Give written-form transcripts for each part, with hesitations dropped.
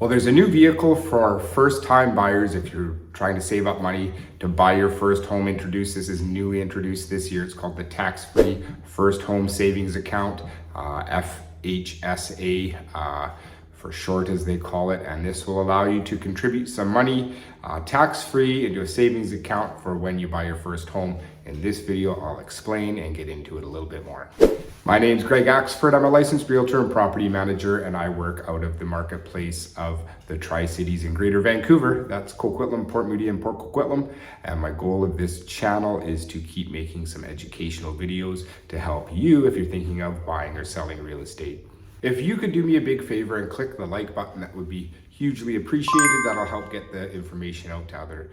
Well, there's a new vehicle for first-time buyers if you're trying to save up money to buy your first home introduced. This is newly introduced this year. It's called the tax-free first home savings account, FHSA for short as they call it. And this will allow you to contribute some money tax-free into a savings account for when you buy your first home. In this video, I'll explain and get into it a little bit more. My name's Greg Axford. I'm a licensed realtor and property manager, and I work out of the marketplace of the Tri-Cities in Greater Vancouver. That's Coquitlam, Moody and Port Coquitlam. And my goal of this channel is to keep making some educational videos to help you if you're thinking of buying or selling real estate. If you could do me a big favor and click the like button, that would be hugely appreciated. That'll help get the information out to other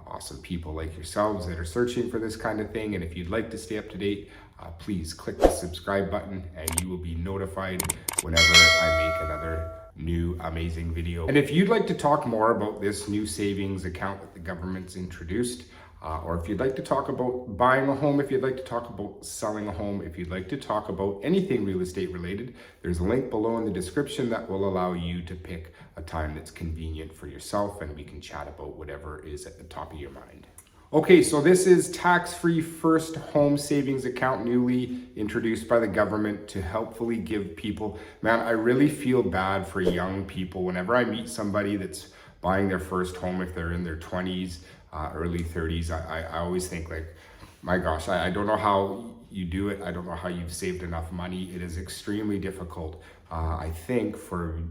awesome people like yourselves that are searching for this kind of thing. And if you'd like to stay up to date, please click the subscribe button and you will be notified whenever I make another new amazing video. And if you'd like to talk more about this new savings account that the government's introduced, or if you'd like to talk about buying a home, if you'd like to talk about selling a home, if you'd like to talk about anything real estate related, there's a link below in the description that will allow you to pick a time that's convenient for yourself and we can chat about whatever is at the top of your mind. Okay, so this is tax-free first home savings account newly introduced by the government to helpfully give people, man, I really feel bad for young people. Whenever I meet somebody that's buying their first home, if they're in their 20s, early 30s, I always think like, my gosh, I don't know how you do it. I don't know how you've saved enough money. It is extremely difficult, I think, for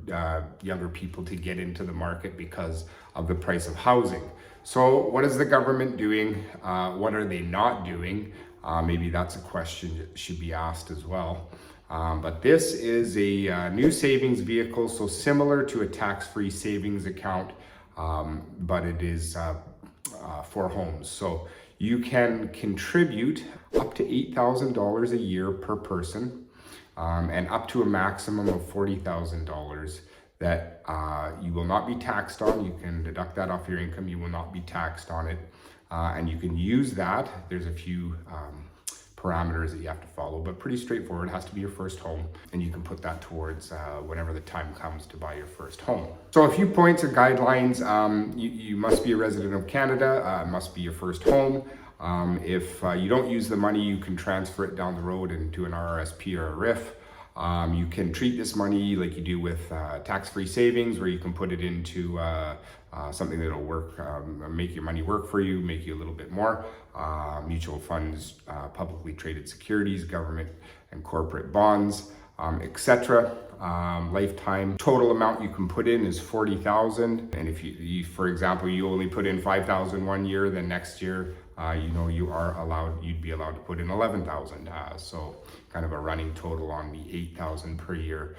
younger people to get into the market because of the price of housing. So what is the government doing? What are they not doing? Maybe that's a question that should be asked as well. But this is a new savings vehicle, so similar to a tax-free savings account, but it is for homes. So you can contribute up to $8,000 a year per person, and up to a maximum of $40,000 that you will not be taxed on. You can deduct that off your income. You will not be taxed on it. And you can use that. There's a few parameters that you have to follow, but pretty straightforward. It has to be your first home, and you can put that towards whenever the time comes to buy your first home. So a few points or guidelines. You must be a resident of Canada. It must be your first home. If you don't use the money, you can transfer it down the road into an RRSP or a RIF. You can treat this money like you do with tax-free savings, where you can put it into something that'll work, make your money work for you, make you a little bit more. Mutual funds, publicly traded securities, government and corporate bonds, etc. Lifetime total amount you can put in is $40,000. And if you, for example, you only put in $5,000 one year, then next year, you'd be allowed to put in $11,000. So kind of a running total on the $8,000 per year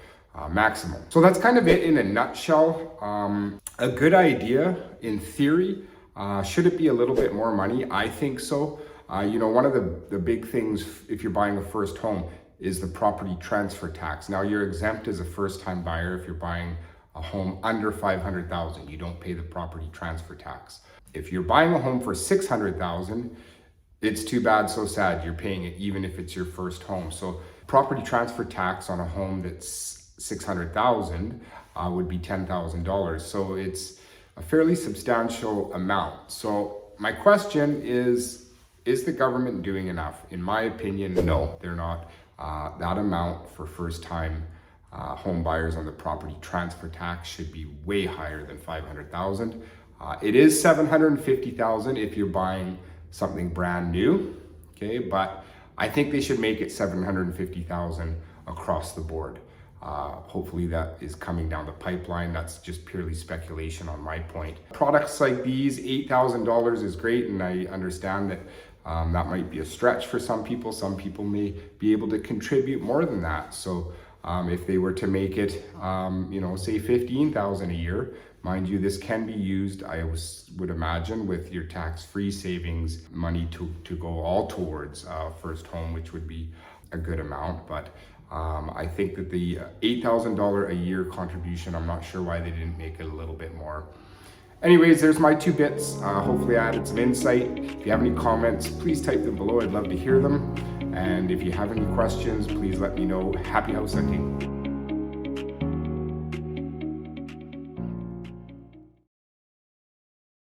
maximum. So that's kind of it in a nutshell. A good idea in theory. Should it be a little bit more money? I think so. One of the big things if you're buying a first home is the property transfer tax. Now you're exempt as a first-time buyer if you're buying a home under $500,000. You don't pay the property transfer tax. If you're buying a home for $600,000, it's too bad, so sad. You're paying it even if it's your first home. So property transfer tax on a home that's $600,000 would be $10,000. So it's a fairly substantial amount. So my question is the government doing enough? In my opinion, no, they're not. That amount for first-time home buyers on the property transfer tax should be way higher than $500,000. It is $750,000 if you're buying something brand new, okay? But I think they should make it $750,000 across the board. Hopefully that is coming down the pipeline. That's just purely speculation on my point. Products like these, $8,000 is great, and I understand that that might be a stretch for some people. Some people may be able to contribute more than that. So if they were to make it, say $15,000 a year, mind you, this can be used, I would imagine, with your tax-free savings money to go all towards first home, which would be a good amount. But I think that the $8,000 a year contribution, I'm not sure why they didn't make it a little bit more. Anyways, there's my 2 bits. Hopefully I added some insight. If you have any comments, please type them below. I'd love to hear them. And if you have any questions, please let me know. Happy house hunting.